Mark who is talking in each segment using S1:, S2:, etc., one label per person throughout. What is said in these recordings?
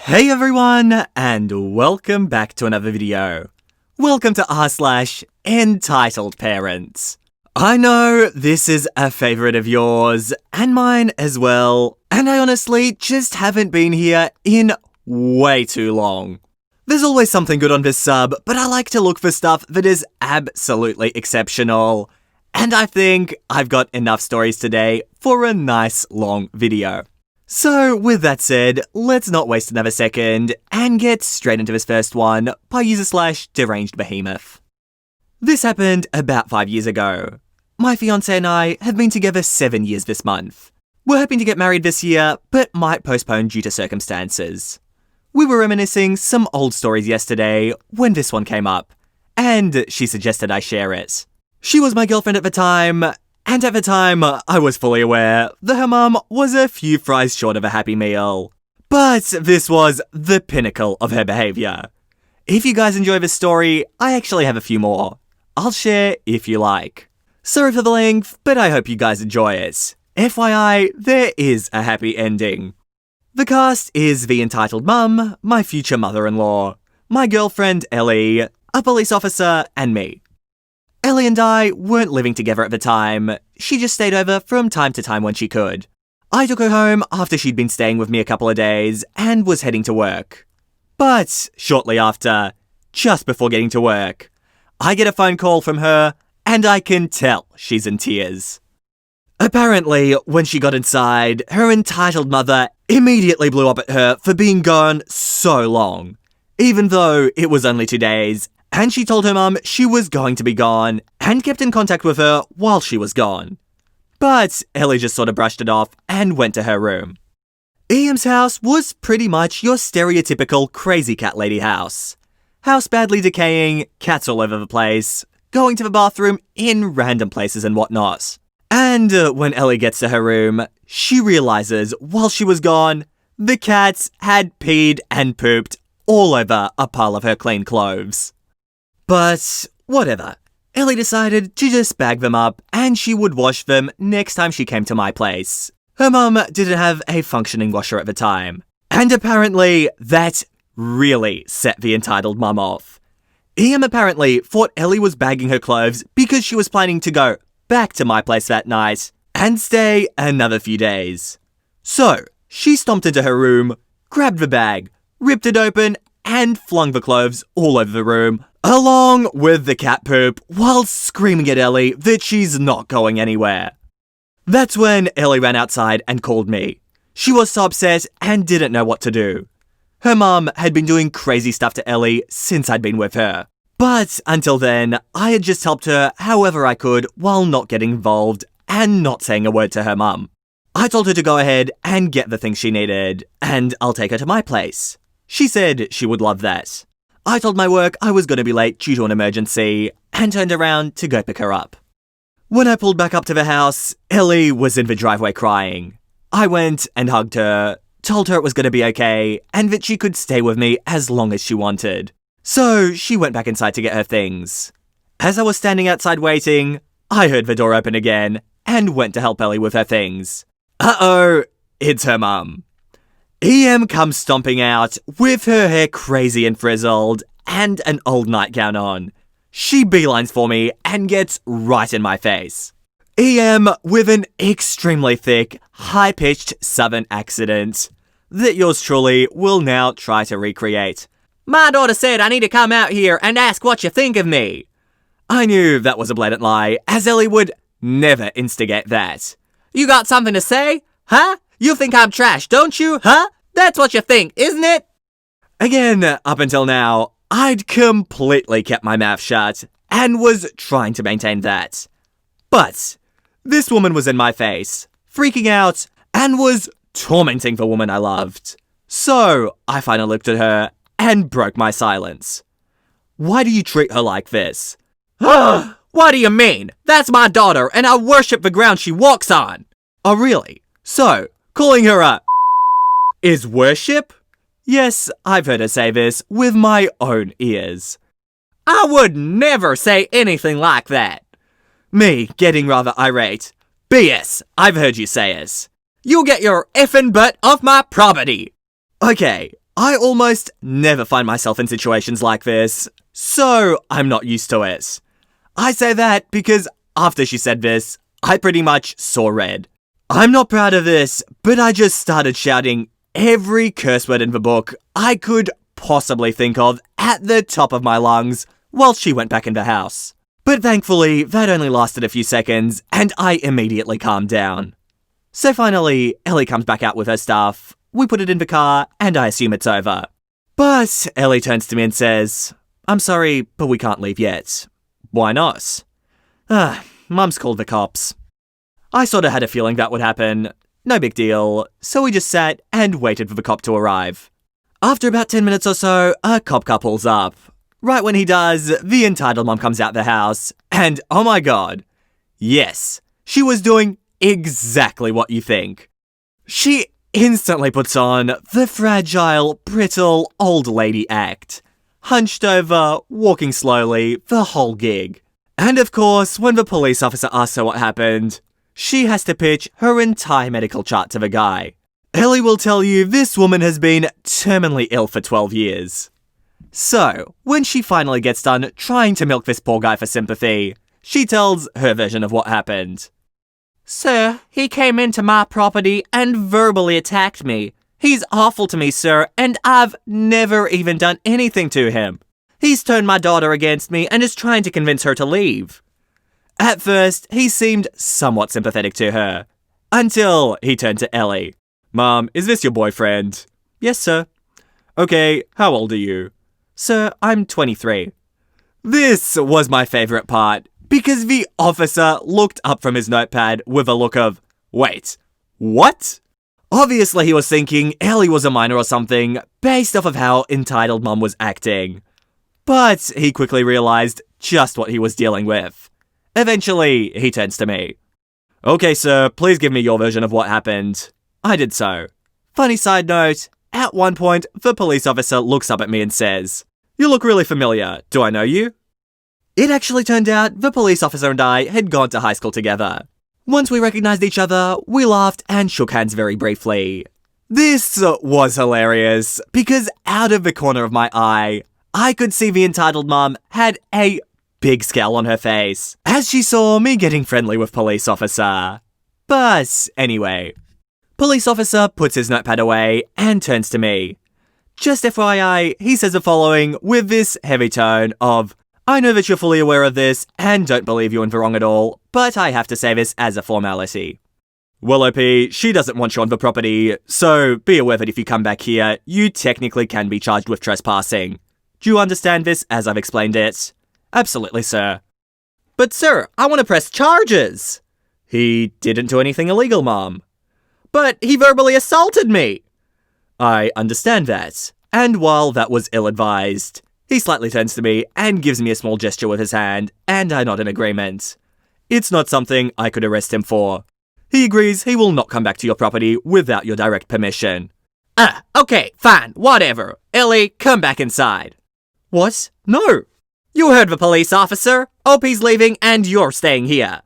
S1: Hey everyone, and welcome back to another video. Welcome to r/EntitledParents. I know this is a favourite of yours, and mine as well, and I honestly just haven't been here in way too long. There's always something good on this sub, but I like to look for stuff that is absolutely exceptional. And I think I've got enough stories today for a nice long video. So, with that said, let's not waste another second and get straight into this first one by user/derangedbehemoth. This happened about 5 years ago. My fiancé and I have been together 7 years this month. We're hoping to get married this year, but might postpone due to circumstances. We were reminiscing some old stories yesterday when this one came up, and she suggested I share it. She was my girlfriend at the time, and at the time, I was fully aware that her mum was a few fries short of a happy meal. But this was the pinnacle of her behaviour. If you guys enjoy this story, I actually have a few more. I'll share if you like. Sorry for the length, but I hope you guys enjoy it. FYI, there is a happy ending. The cast is the entitled mum, my future mother-in-law, my girlfriend Ellie, a police officer, and me. Ellie and I weren't living together at the time. She just stayed over from time to time when she could. I took her home after she'd been staying with me a couple of days and was heading to work. But shortly after, just before getting to work, I get a phone call from her and I can tell she's in tears. Apparently, when she got inside, her entitled mother immediately blew up at her for being gone so long, even though it was only 2 days. And she told her mum she was going to be gone and kept in contact with her while she was gone. But Ellie just sort of brushed it off and went to her room. EM's house was pretty much your stereotypical crazy cat lady house. House badly decaying, cats all over the place, going to the bathroom in random places and whatnot. And when Ellie gets to her room, she realises while she was gone, the cats had peed and pooped all over a pile of her clean clothes. But whatever, Ellie decided to just bag them up and she would wash them next time she came to my place. Her mum didn't have a functioning washer at the time, and apparently that really set the entitled mum off. EM apparently thought Ellie was bagging her clothes because she was planning to go back to my place that night and stay another few days. So, she stomped into her room, grabbed the bag, ripped it open, and flung the clothes all over the room, along with the cat poop, while screaming at Ellie that she's not going anywhere. That's when Ellie ran outside and called me. She was so upset and didn't know what to do. Her mum had been doing crazy stuff to Ellie since I'd been with her. But until then, I had just helped her however I could while not getting involved and not saying a word to her mum. I told her to go ahead and get the things she needed, and I'll take her to my place. She said she would love that. I told my work I was going to be late due to an emergency, and turned around to go pick her up. When I pulled back up to the house, Ellie was in the driveway crying. I went and hugged her, told her it was going to be okay, and that she could stay with me as long as she wanted. So she went back inside to get her things. As I was standing outside waiting, I heard the door open again, and went to help Ellie with her things. Uh-oh, it's her mum. EM comes stomping out with her hair crazy and frizzled and an old nightgown on. She beelines for me and gets right in my face. EM with an extremely thick, high-pitched southern accent that yours truly will now try to recreate. My daughter said I need to come out here and ask what you think of me. I knew that was a blatant lie, as Ellie would never instigate that. You got something to say? Huh? You think I'm trash, don't you, huh? That's what you think, isn't it? Again, up until now, I'd completely kept my mouth shut and was trying to maintain that. But this woman was in my face, freaking out, and was tormenting the woman I loved. So I finally looked at her and broke my silence. Why do you treat her like this? What do you mean? That's my daughter, and I worship the ground she walks on. Oh, really? So, calling her a is worship? Yes, I've heard her say this with my own ears. I would never say anything like that. Me, getting rather irate. BS, I've heard you say it. You get your effing butt off my property. Okay, I almost never find myself in situations like this, so I'm not used to it. I say that because after she said this, I pretty much saw red. I'm not proud of this, but I just started shouting every curse word in the book I could possibly think of at the top of my lungs while she went back in the house. But thankfully, that only lasted a few seconds, and I immediately calmed down. So finally, Ellie comes back out with her stuff, we put it in the car, and I assume it's over. But Ellie turns to me and says, "I'm sorry, but we can't leave yet." "Why not?" Mum's called the cops." I sorta had a feeling that would happen. No big deal, so we just sat and waited for the cop to arrive. After about 10 minutes or so, a cop car pulls up. Right when he does, the entitled mum comes out the house, and oh my god, yes, she was doing exactly what you think. She instantly puts on the fragile, brittle, old lady act. Hunched over, walking slowly, the whole gig. And of course, when the police officer asks her what happened, she has to pitch her entire medical chart to the guy. Ellie will tell you this woman has been terminally ill for 12 years. So, when she finally gets done trying to milk this poor guy for sympathy, she tells her version of what happened. "Sir, he came into my property and verbally attacked me. He's awful to me, sir, and I've never even done anything to him. He's turned my daughter against me and is trying to convince her to leave." At first, he seemed somewhat sympathetic to her, until he turned to Ellie. "Mom, is this your boyfriend?" "Yes, sir." "Okay, how old are you?" "Sir, I'm 23. This was my favourite part, because the officer looked up from his notepad with a look of, "Wait, what?" Obviously he was thinking Ellie was a minor or something, based off of how entitled mum was acting. But he quickly realised just what he was dealing with. Eventually, he turns to me. "Okay, sir, please give me your version of what happened." I did so. Funny side note, at one point, the police officer looks up at me and says, "You look really familiar. Do I know you?" It actually turned out the police officer and I had gone to high school together. Once we recognised each other, we laughed and shook hands very briefly. This was hilarious, because out of the corner of my eye, I could see the entitled mum had a big scowl on her face as she saw me getting friendly with police officer. But anyway, police officer puts his notepad away and turns to me. Just FYI, he says the following with this heavy tone of, "I know that you're fully aware of this and don't believe you're in the wrong at all, but I have to say this as a formality. Well, OP, she doesn't want you on the property, so be aware that if you come back here, you technically can be charged with trespassing. Do you understand this as I've explained it?" "Absolutely, sir." "But sir, I want to press charges." "He didn't do anything illegal, Mom." "But he verbally assaulted me." "I understand that, and while that was ill-advised," he slightly turns to me and gives me a small gesture with his hand, and I nod in agreement. "It's not something I could arrest him for. He agrees he will not come back to your property without your direct permission." Okay, fine, whatever. Ellie, come back inside." "What? No." "You heard the police officer. OP's leaving and you're staying here."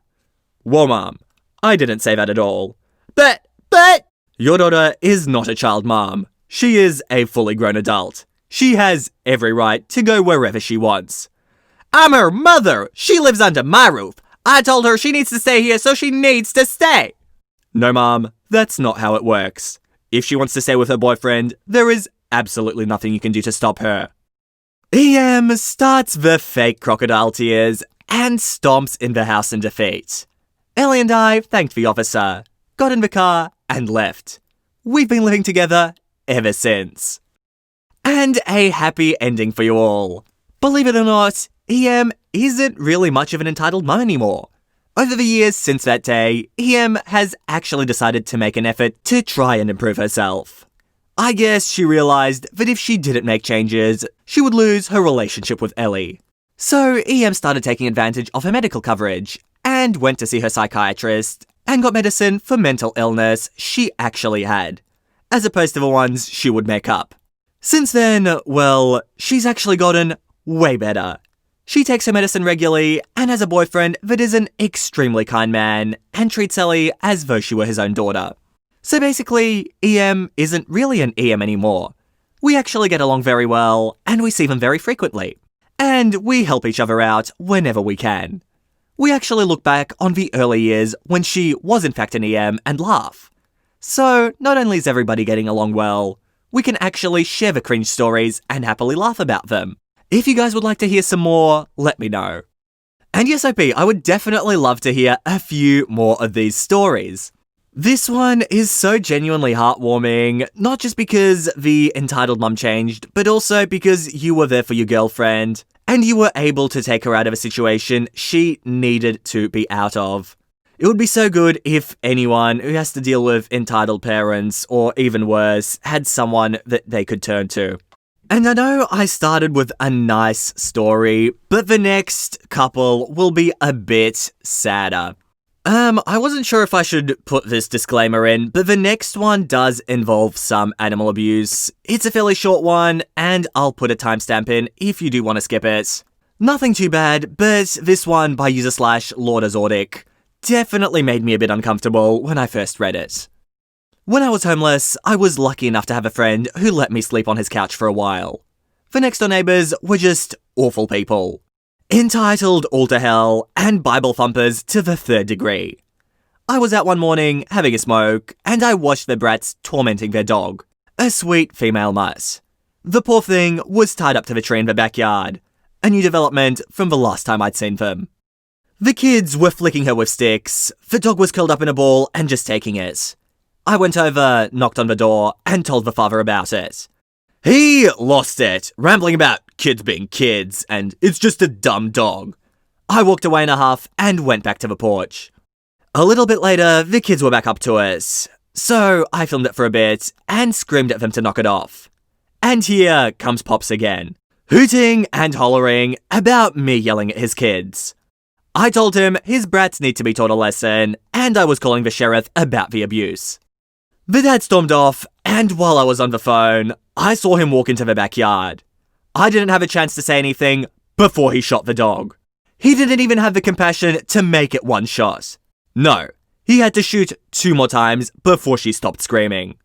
S1: "Whoa, Mom. I didn't say that at all." But... Your daughter is not a child, Mom. She is a fully grown adult. She has every right to go wherever she wants." "I'm her mother. She lives under my roof. I told her she needs to stay here, so she needs to stay." "No, Mom, that's not how it works. If she wants to stay with her boyfriend, there is absolutely nothing you can do to stop her." EM starts the fake crocodile tears and stomps in the house in defeat. Ellie and I thanked the officer, got in the car, and left. We've been living together ever since. And a happy ending for you all. Believe it or not, EM isn't really much of an entitled mum anymore. Over the years since that day, EM has actually decided to make an effort to try and improve herself. I guess she realised that if she didn't make changes, she would lose her relationship with Ellie. So EM started taking advantage of her medical coverage, and went to see her psychiatrist, and got medicine for mental illness she actually had, as opposed to the ones she would make up. Since then, well, she's actually gotten way better. She takes her medicine regularly and has a boyfriend that is an extremely kind man and treats Ellie as though she were his own daughter. So basically, EM isn't really an EM anymore. We actually get along very well, and we see them very frequently. And we help each other out whenever we can. We actually look back on the early years when she was in fact an EM and laugh. So, not only is everybody getting along well, we can actually share the cringe stories and happily laugh about them. If you guys would like to hear some more, let me know. And yes, OP, I would definitely love to hear a few more of these stories. This one is so genuinely heartwarming, not just because the entitled mum changed, but also because you were there for your girlfriend, and you were able to take her out of a situation she needed to be out of. It would be so good if anyone who has to deal with entitled parents, or even worse, had someone that they could turn to. And I know I started with a nice story, but the next couple will be a bit sadder. I wasn't sure if I should put this disclaimer in, but the next one does involve some animal abuse. It's a fairly short one, and I'll put a timestamp in if you do want to skip it. Nothing too bad, but this one by user/LordAzordic definitely made me a bit uncomfortable when I first read it. When I was homeless, I was lucky enough to have a friend who let me sleep on his couch for a while. The next door neighbours were just awful people. Entitled all to hell, and Bible thumpers to the third degree. I was out one morning having a smoke, and I watched the brats tormenting their dog, a sweet female mutt. The poor thing was tied up to the tree in the backyard, a new development from the last time I'd seen them. The kids were flicking her with sticks, the dog was curled up in a ball and just taking it. I went over, knocked on the door, and told the father about it. He lost it, rambling about kids being kids, and it's just a dumb dog. I walked away in a huff and went back to the porch. A little bit later, the kids were back up to us, so I filmed it for a bit and screamed at them to knock it off. And here comes Pops again, hooting and hollering about me yelling at his kids. I told him his brats need to be taught a lesson, and I was calling the sheriff about the abuse. The dad stormed off, and while I was on the phone, I saw him walk into the backyard. I didn't have a chance to say anything before he shot the dog. He didn't even have the compassion to make it one shot. No, he had to shoot 2 more times before she stopped screaming.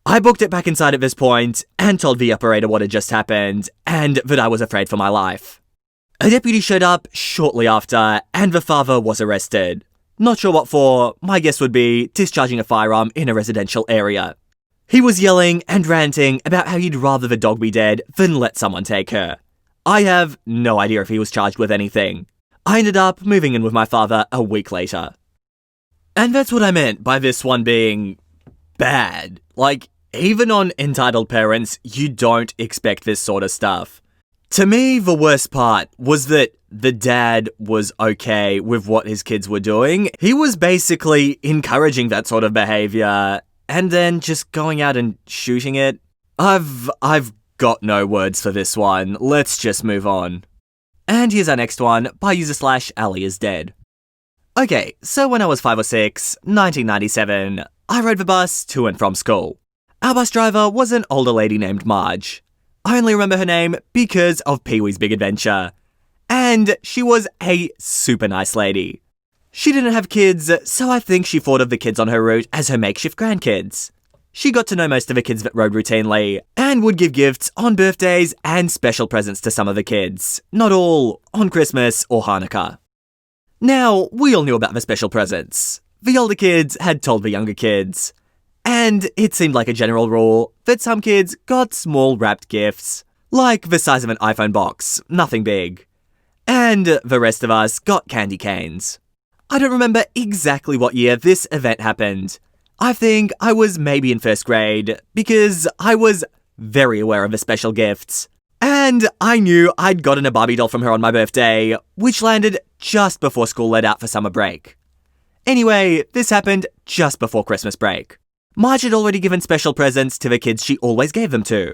S1: I booked it back inside at this point and told the operator what had just happened and that I was afraid for my life. A deputy showed up shortly after, and the father was arrested. Not sure what for, my guess would be discharging a firearm in a residential area. He was yelling and ranting about how he'd rather the dog be dead than let someone take her. I have no idea if he was charged with anything. I ended up moving in with my father a week later. And that's what I meant by this one being bad. Like, even on Entitled Parents, you don't expect this sort of stuff. To me, the worst part was that the dad was okay with what his kids were doing. He was basically encouraging that sort of behavior, and then just going out and shooting it. I've got no words for this one. Let's just move on. And here's our next one by user/Ali is dead. Okay, so when I was 5 or 6, 1997, I rode the bus to and from school. Our bus driver was an older lady named Marge. I only remember her name because of Pee-wee's Big Adventure. And she was a super nice lady. She didn't have kids, so I think she thought of the kids on her route as her makeshift grandkids. She got to know most of the kids that rode routinely, and would give gifts on birthdays and special presents to some of the kids. Not all on Christmas or Hanukkah. Now, we all knew about the special presents. The older kids had told the younger kids. And it seemed like a general rule that some kids got small wrapped gifts, like the size of an iPhone box, nothing big. And the rest of us got candy canes. I don't remember exactly what year this event happened. I think I was maybe in 1st grade, because I was very aware of the special gifts. And I knew I'd gotten a Barbie doll from her on my birthday, which landed just before school let out for summer break. Anyway, this happened just before Christmas break. Marge had already given special presents to the kids she always gave them to.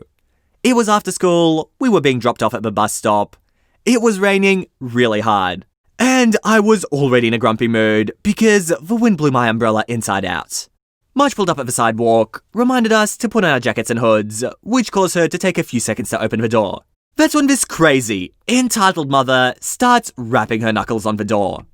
S1: It was after school, we were being dropped off at the bus stop. It was raining really hard. And I was already in a grumpy mood because the wind blew my umbrella inside out. Marge pulled up at the sidewalk, reminded us to put on our jackets and hoods, which caused her to take a few seconds to open the door. That's when this crazy, entitled mother starts rapping her knuckles on the door.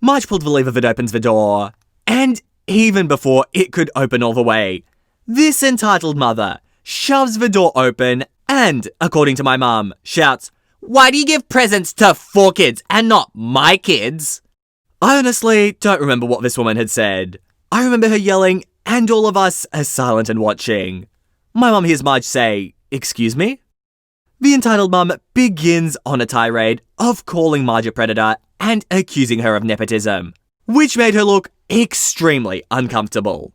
S1: Marge pulled the lever that opens the door, and even before it could open all the way, this entitled mother shoves the door open and, according to my mum, shouts, "Why do you give presents to 4 kids and not my kids?" I honestly don't remember what this woman had said. I remember her yelling and all of us as silent and watching. My mum hears Marge say, "Excuse me?" The entitled mum begins on a tirade of calling Marge a predator and accusing her of nepotism, which made her look extremely uncomfortable.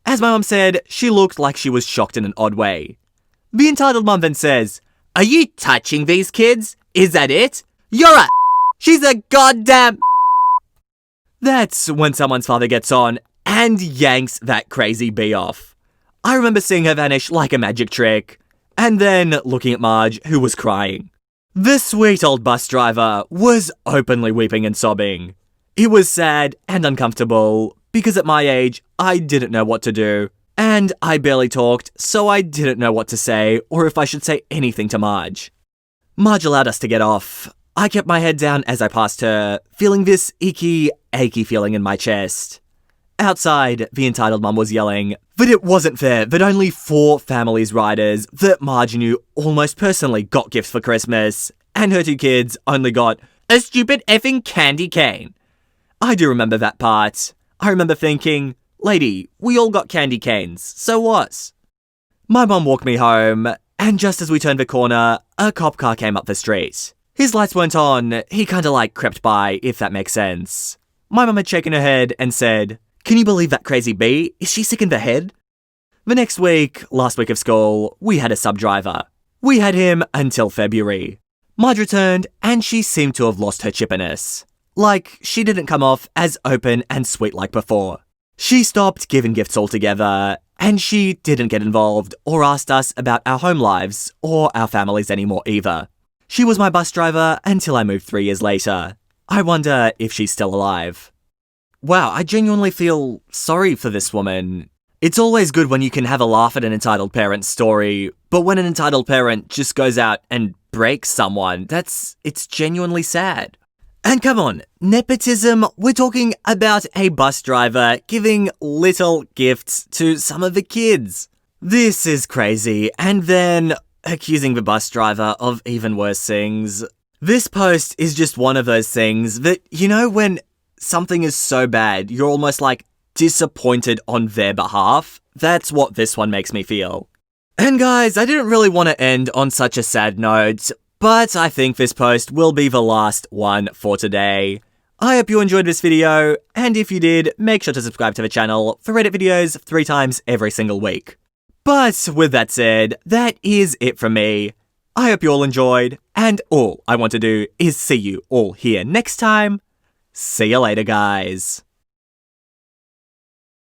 S1: As my mum said, she looked like she was shocked in an odd way. The entitled mum then says, "Are you touching these kids? Is that it? You're a She's a goddamn That's when someone's father gets on and yanks that crazy bee off. I remember seeing her vanish like a magic trick, and then looking at Marge, who was crying. The sweet old bus driver was openly weeping and sobbing. It was sad and uncomfortable, because at my age, I didn't know what to do, and I barely talked, so I didn't know what to say, or if I should say anything to Marge. Marge allowed us to get off. I kept my head down as I passed her, feeling this icky, achy feeling in my chest. Outside, the entitled mum was yelling that it wasn't fair that only 4 families' riders that Marge knew almost personally got gifts for Christmas, and her 2 kids only got a stupid effing candy cane. I do remember that part. I remember thinking, lady, we all got candy canes, so what? My mum walked me home, and just as we turned the corner, a cop car came up the street. His lights weren't on, he kinda like crept by, if that makes sense. My mum had shaken her head and said, "Can you believe that crazy bee? Is she sick in the head?" The next week, last week of school, we had a sub-driver. We had him until February. Marge returned, and she seemed to have lost her chippiness. Like, she didn't come off as open and sweet like before. She stopped giving gifts altogether, and she didn't get involved or asked us about our home lives or our families anymore either. She was my bus driver until I moved 3 years later. I wonder if she's still alive. Wow, I genuinely feel sorry for this woman. It's always good when you can have a laugh at an entitled parent story, but when an entitled parent just goes out and breaks someone, it's genuinely sad. And come on, nepotism, we're talking about a bus driver giving little gifts to some of the kids. This is crazy, and then accusing the bus driver of even worse things. This post is just one of those things that, you know, when something is so bad, you're almost like disappointed on their behalf. That's what this one makes me feel. And guys, I didn't really want to end on such a sad note, but I think this post will be the last one for today. I hope you enjoyed this video, and if you did, make sure to subscribe to the channel for Reddit videos 3 times every single week. But with that said, that is it from me. I hope you all enjoyed, and all I want to do is see you all here next time. See you later, guys.